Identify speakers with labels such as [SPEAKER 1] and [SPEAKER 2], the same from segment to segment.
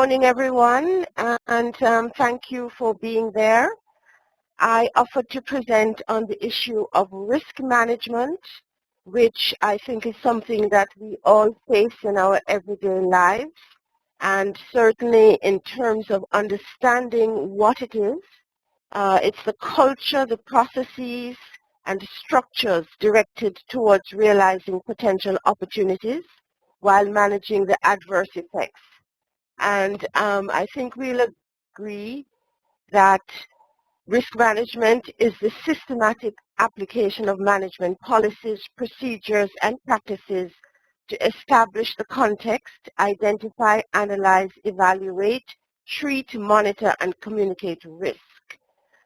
[SPEAKER 1] morning, everyone, and thank you for being there. I offered to present on the issue of risk management, which I think is something that we all face in our everyday lives, and certainly in terms of understanding what it is. It's the culture, the processes, and the structures directed towards realizing potential opportunities while managing the adverse effects. And I think we'll agree that risk management is the systematic application of management policies, procedures, and practices to establish the context, identify, analyze, evaluate, treat, monitor, and communicate risk.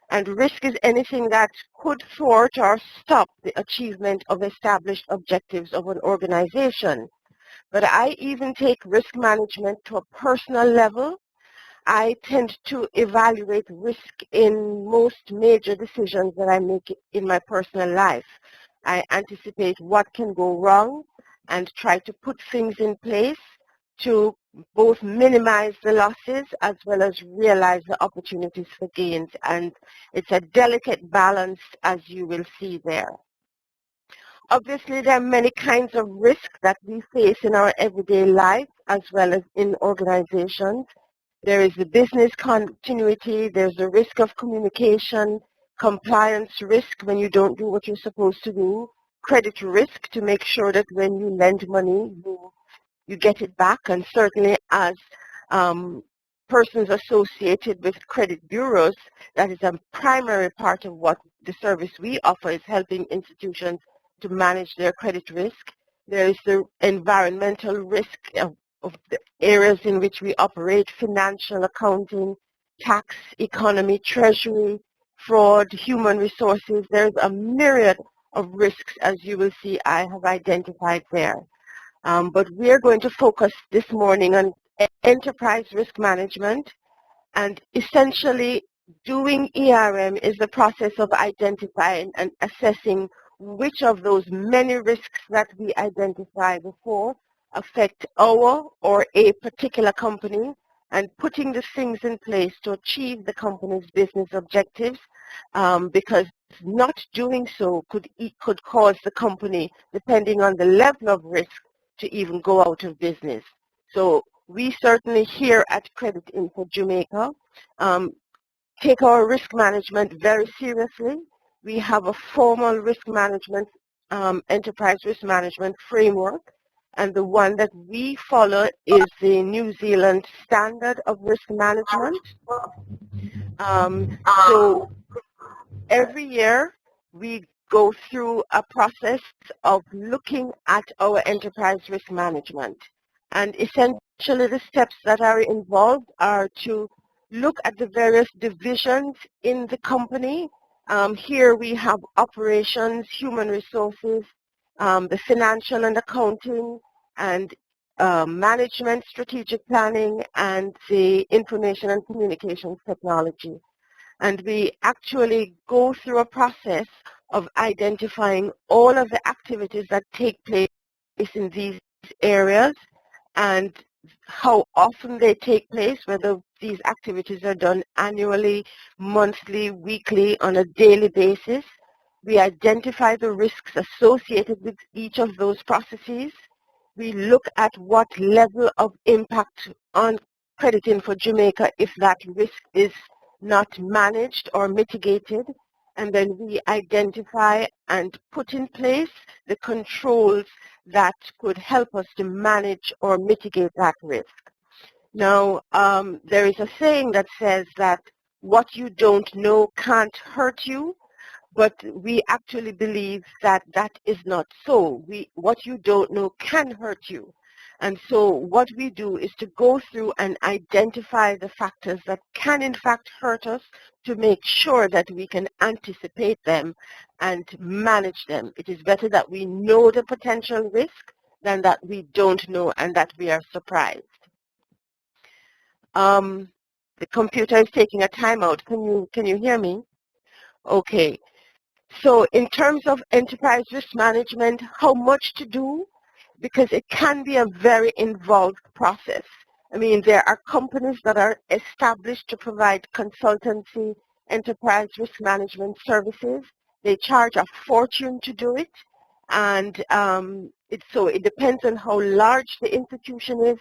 [SPEAKER 1] And risk is anything that could thwart or stop the achievement of established objectives of an organization. But I even take risk management to a personal level. I tend to evaluate risk in most major decisions that I make in my personal life. I anticipate what can go wrong and try to put things in place to both minimize the losses as well as realize the opportunities for gains. And it's a delicate balance, as you will see there. Obviously, there are many kinds of risk that we face in our everyday life as well as in organizations. There is the business continuity, there's the risk of communication, compliance risk when you don't do what you're supposed to do, credit risk to make sure that when you lend money, you get it back, and certainly as persons associated with credit bureaus, that is a primary part of what the service we offer is helping institutions to manage their credit risk. There is the environmental risk of the areas in which we operate, financial, accounting, tax, economy, treasury, fraud, human resources. There's a myriad of risks, as you will see I have identified there. But we're going to focus this morning on enterprise risk management, and essentially doing ERM is the process of identifying and assessing which of those many risks that we identified before affect our or a particular company, and putting the things in place to achieve the company's business objectives, because not doing so could cause the company, depending on the level of risk, to even go out of business. So we certainly here at Credit Info Jamaica take our risk management very seriously. We have a formal risk management, enterprise risk management framework, and the one that we follow is the New Zealand Standard of Risk Management. So every year we go through a process of looking at our enterprise risk management. And essentially the steps that are involved are to look at the various divisions in the company. Here we have operations, human resources, the financial and accounting, and management, strategic planning, and the information and communications technology. And we actually go through a process of identifying all of the activities that take place in these areas and how often they take place, whether these activities are done annually, monthly, weekly, on a daily basis. We identify the risks associated with each of those processes. We look at what level of impact on Credit Info Jamaica if that risk is not managed or mitigated, and then we identify and put in place the controls that could help us to manage or mitigate that risk. Now, there is a saying that says that what you don't know can't hurt you, but we actually believe that that is not so. What you don't know can hurt you. And so what we do is to go through and identify the factors that can in fact hurt us to make sure that we can anticipate them and manage them. It is better that we know the potential risk than that we don't know and that we are surprised. The computer is taking a timeout. Can you hear me? Okay. So in terms of enterprise risk management, how much to do? Because it can be a very involved process. I mean, there are companies that are established to provide consultancy, enterprise risk management services. They charge a fortune to do it. And so it depends on how large the institution is,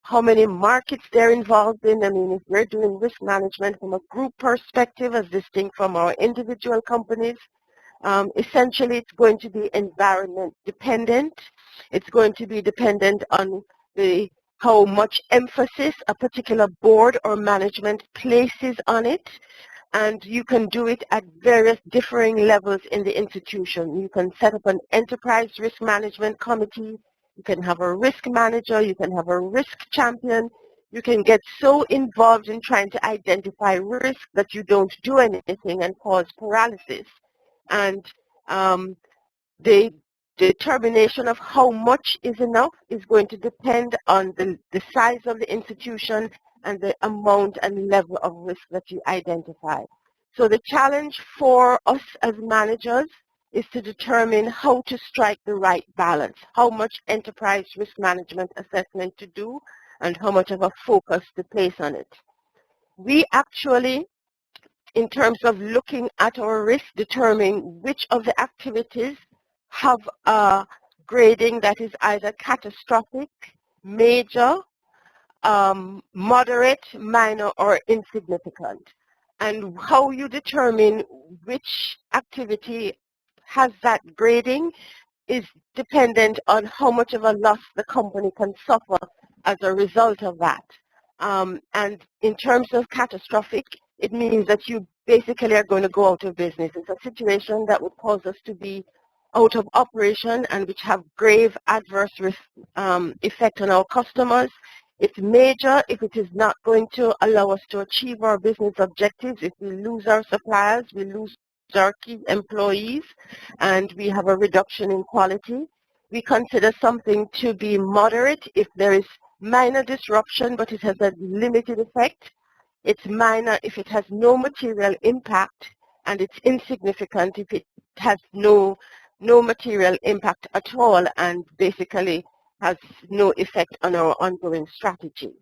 [SPEAKER 1] how many markets they're involved in. I mean, if we're doing risk management from a group perspective as distinct from our individual companies, essentially it's going to be environment dependent. It's going to be dependent on how much emphasis a particular board or management places on it. And you can do it at various differing levels in the institution. You can set up an enterprise risk management committee. You can have a risk manager. You can have a risk champion. You can get so involved in trying to identify risk that you don't do anything and cause paralysis. And the determination of how much is enough is going to depend on the size of the institution and the amount and level of risk that you identify. So the challenge for us as managers is to determine how to strike the right balance, how much enterprise risk management assessment to do, and how much of a focus to place on it. We actually, in terms of looking at our risk, determine which of the activities have a grading that is either catastrophic, major, moderate, minor, or insignificant. And how you determine which activity has that grading is dependent on how much of a loss the company can suffer as a result of that. And in terms of catastrophic, it means that you basically are going to go out of business. It's a situation that would cause us to be out of operation and which have grave adverse effect on our customers. It's major if it is not going to allow us to achieve our business objectives. If we lose our suppliers, we lose our key employees, and we have a reduction in quality. We consider something to be moderate if there is minor disruption, but it has a limited effect. It's minor if it has no material impact, and it's insignificant if it has no material impact at all and basically has no effect on our ongoing strategy.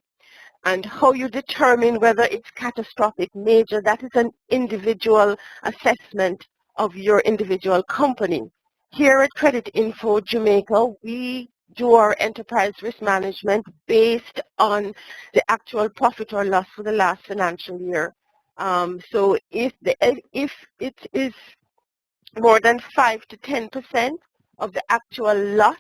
[SPEAKER 1] And how you determine whether it's catastrophic, major, that is an individual assessment of your individual company. Here at Credit Info Jamaica, we do our enterprise risk management based on the actual profit or loss for the last financial year. So if it is more than 5 to 10% of the actual loss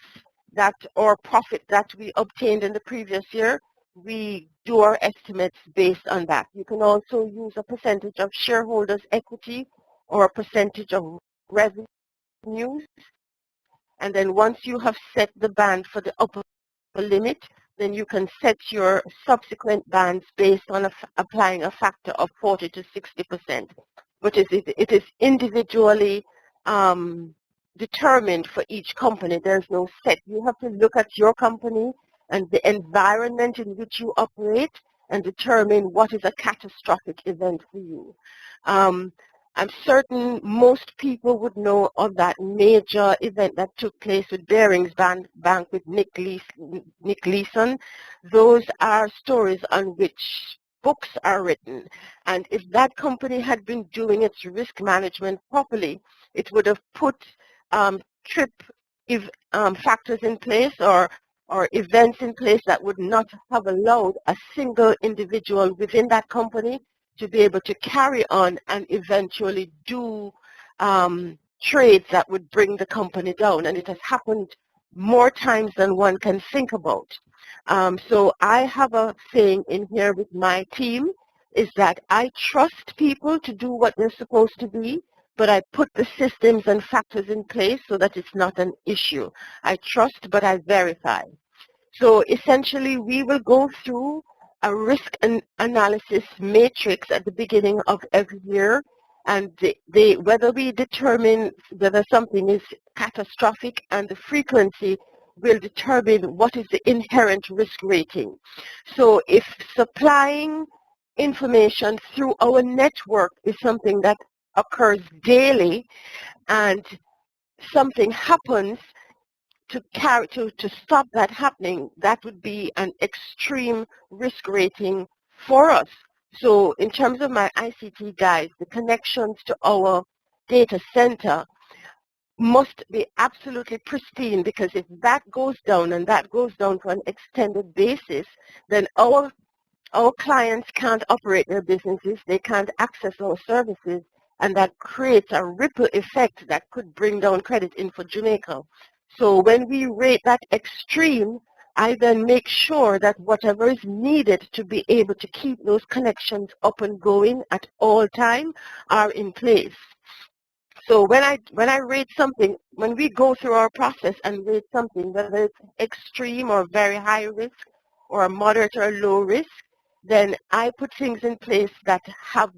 [SPEAKER 1] that or profit that we obtained in the previous year, we do our estimates based on that. You can also use a percentage of shareholders' equity or a percentage of revenues. And then once you have set the band for the upper limit, then you can set your subsequent bands based on applying a factor of 40 to 60%. But it is individually determined for each company. There's no set. You have to look at your company and the environment in which you operate and determine what is a catastrophic event for you. I'm certain most people would know of that major event that took place with Barings Bank with Nick Leeson. Those are stories on which books are written. And if that company had been doing its risk management properly, it would have put factors in place or events in place that would not have allowed a single individual within that company to be able to carry on and eventually do trades that would bring the company down. And it has happened more times than one can think about. So I have a saying in here with my team is that I trust people to do what they're supposed to be, but I put the systems and factors in place so that it's not an issue. I trust, but I verify. So essentially, we will go through a risk analysis matrix at the beginning of every year, and whether we determine whether something is catastrophic and the frequency will determine what is the inherent risk rating. So if supplying information through our network is something that occurs daily and something happens to stop that happening, that would be an extreme risk rating for us. So in terms of my ICT guys, the connections to our data center must be absolutely pristine, because if that goes down, and that goes down for an extended basis, then our clients can't operate their businesses, they can't access our services, and that creates a ripple effect that could bring down credit info Jamaica. So when we rate that extreme, I then make sure that whatever is needed to be able to keep those connections up and going at all time are in place. So when I rate something, when we go through our process and rate something, whether it's extreme or very high risk or moderate or low risk, then I put things in place that have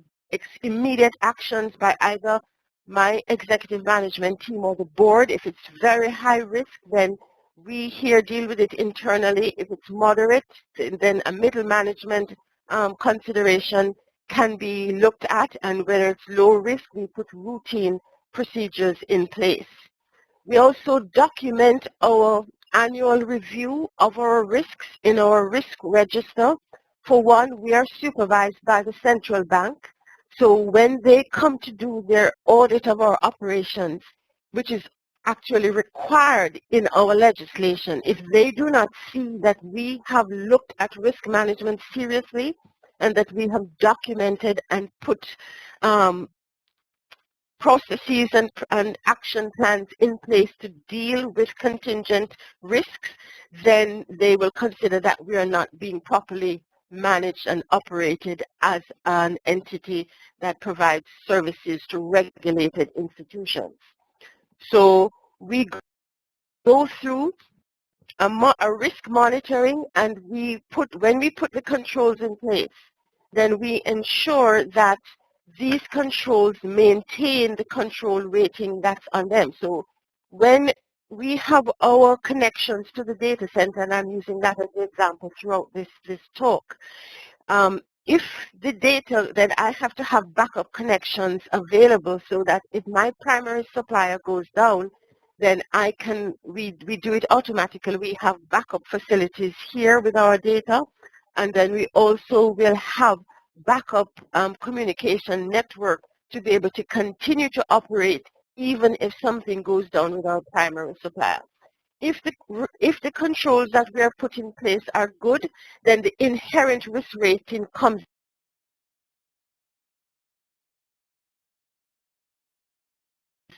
[SPEAKER 1] immediate actions by either my executive management team or the board. If it's very high risk, then we here deal with it internally. If it's moderate, then a middle management consideration can be looked at, and whether it's low risk, we put routine procedures in place. We also document our annual review of our risks in our risk register. For one, we are supervised by the central bank. So when they come to do their audit of our operations, which is actually required in our legislation, if they do not see that we have looked at risk management seriously and that we have documented and put processes and action plans in place to deal with contingent risks, then they will consider that we are not being properly managed and operated as an entity that provides services to regulated institutions. So we go through a risk monitoring, and when we put the controls in place, then we ensure that these controls maintain the control rating that's on them. So when we have our connections to the data center, and I'm using that as an example throughout this talk, if the data, then I have to have backup connections available so that if my primary supplier goes down, then we do it automatically. We have backup facilities here with our data, and then we also will have backup communication network to be able to continue to operate even if something goes down with our primary supplier. If the controls that we are putting in place are good, then the inherent risk rating comes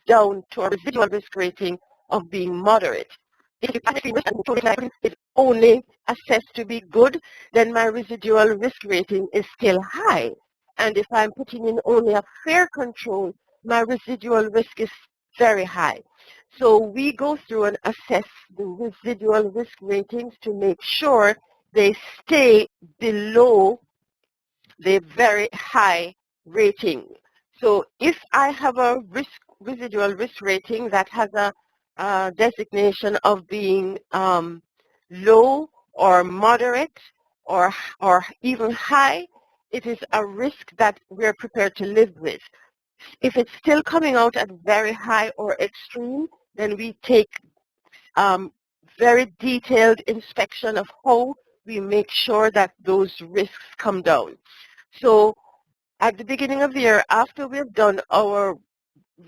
[SPEAKER 1] down to a residual risk rating of being moderate. If the risk and control is only assessed to be good, then my residual risk rating is still high. And if I'm putting in only a fair control, my residual risk is very high. So we go through and assess the residual risk ratings to make sure they stay below the very high rating. So if I have a residual risk rating that has a designation of being low or moderate or even high, it is a risk that we're prepared to live with. If it's still coming out at very high or extreme, then we take very detailed inspection of how we make sure that those risks come down. So at the beginning of the year, after we've done our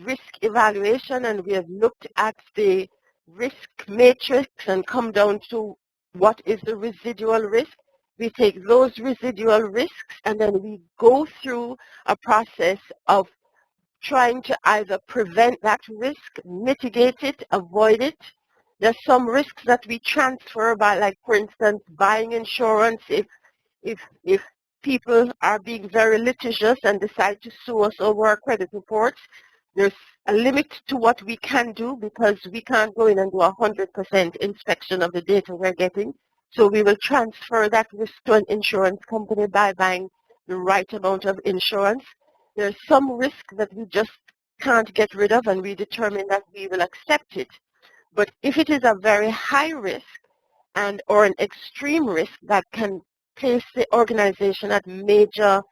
[SPEAKER 1] risk evaluation and we have looked at the risk matrix and come down to what is the residual risk, we take those residual risks and then we go through a process of trying to either prevent that risk, mitigate it, avoid it. There's some risks that we transfer by, like, for instance, buying insurance. If people are being very litigious and decide to sue us over our credit reports, there's a limit to what we can do because we can't go in and do 100% inspection of the data we're getting. So we will transfer that risk to an insurance company by buying the right amount of insurance. There's some risk that we just can't get rid of, and we determine that we will accept it. But if it is a very high risk or an extreme risk that can place the organization at major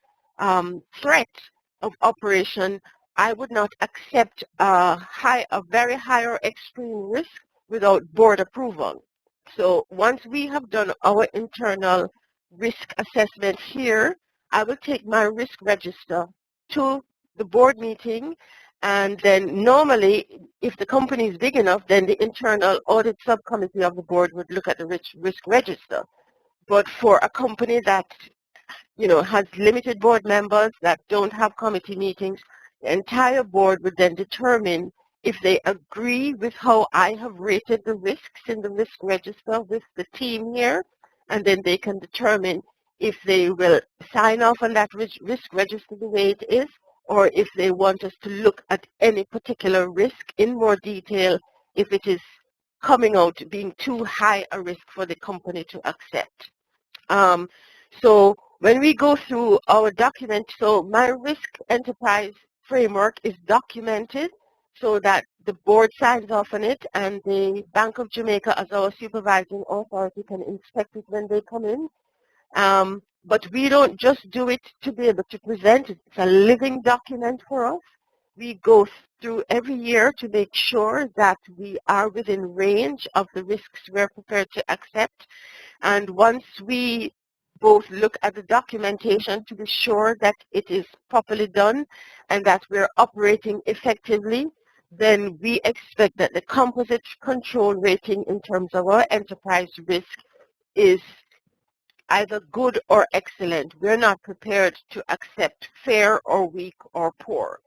[SPEAKER 1] threat of operation, I would not accept a very high or extreme risk, without board approval. So once we have done our internal risk assessment here, I will take my risk register to the board meeting, and then normally, if the company is big enough, then the internal audit subcommittee of the board would look at the risk register. But for a company that has limited board members that don't have committee meetings, the entire board would then determine if they agree with how I have rated the risks in the risk register with the team here, and then they can determine if they will sign off on that risk register the way it is, or if they want us to look at any particular risk in more detail if it is coming out being too high a risk for the company to accept. So when we go through our document, so my risk enterprise framework is documented so that the board signs off on it, and the Bank of Jamaica as our supervising authority can inspect it when they come in. But we don't just do it to be able to present it. It's a living document for us. We go through every year to make sure that we are within range of the risks we're prepared to accept. And once we both look at the documentation to be sure that it is properly done and that we're operating effectively, then we expect that the composite control rating in terms of our enterprise risk is either good or excellent. We're not prepared to accept fair or weak or poor.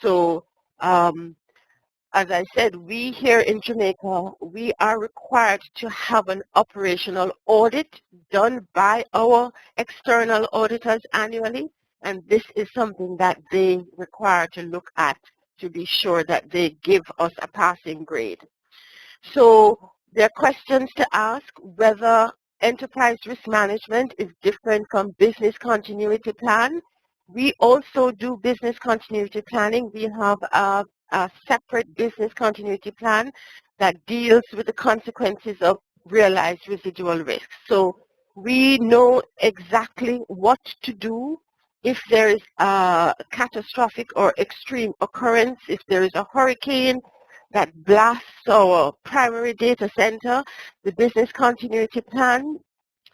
[SPEAKER 1] So as I said, we here in Jamaica, we are required to have an operational audit done by our external auditors annually, and this is something that they require to look at to be sure that they give us a passing grade. So there are questions to ask whether enterprise risk management is different from business continuity plan. We also do business continuity planning. We have a separate business continuity plan that deals with the consequences of realized residual risk. So we know exactly what to do if there is a catastrophic or extreme occurrence, if there is a hurricane that blasts our primary data center. The business continuity plan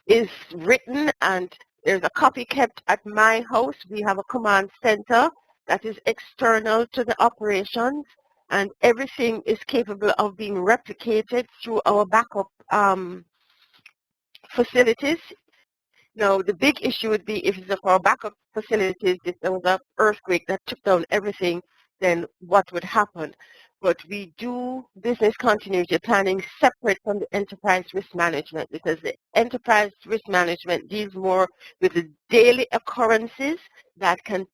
[SPEAKER 1] is written, and there's a copy kept at my house. We have a command center that is external to the operations, and everything is capable of being replicated through our backup facilities. Now, the big issue would be if it's for our backup facilities, if there was an earthquake that took down everything, then what would happen? But we do business continuity planning separate from the enterprise risk management, because the enterprise risk management deals more with the daily occurrences that can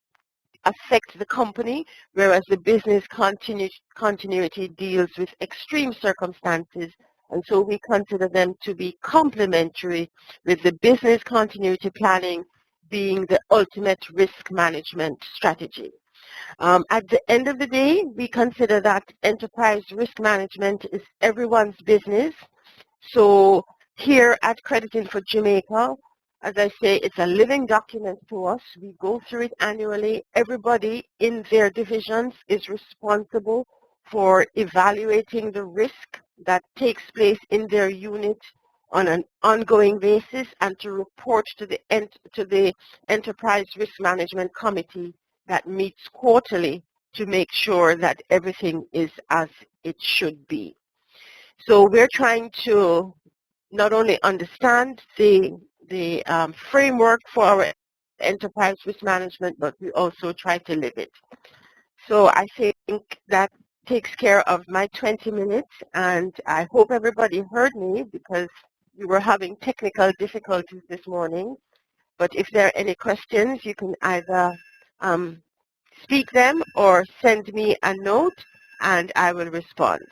[SPEAKER 1] affect the company, whereas the business continuity deals with extreme circumstances, and so we consider them to be complementary, with the business continuity planning being the ultimate risk management strategy. At the end of the day, we consider that enterprise risk management is everyone's business. So here at Crediting for Jamaica, as I say, it's a living document to us. We go through it annually. Everybody in their divisions is responsible for evaluating the risk that takes place in their unit on an ongoing basis, and to report to the Enterprise Risk Management Committee that meets quarterly to make sure that everything is as it should be. So we're trying to not only understand the framework for our enterprise risk management, but we also try to live it. So I think that takes care of my 20 minutes, and I hope everybody heard me, because we were having technical difficulties this morning. But if there are any questions, you can either speak them or send me a note, and I will respond.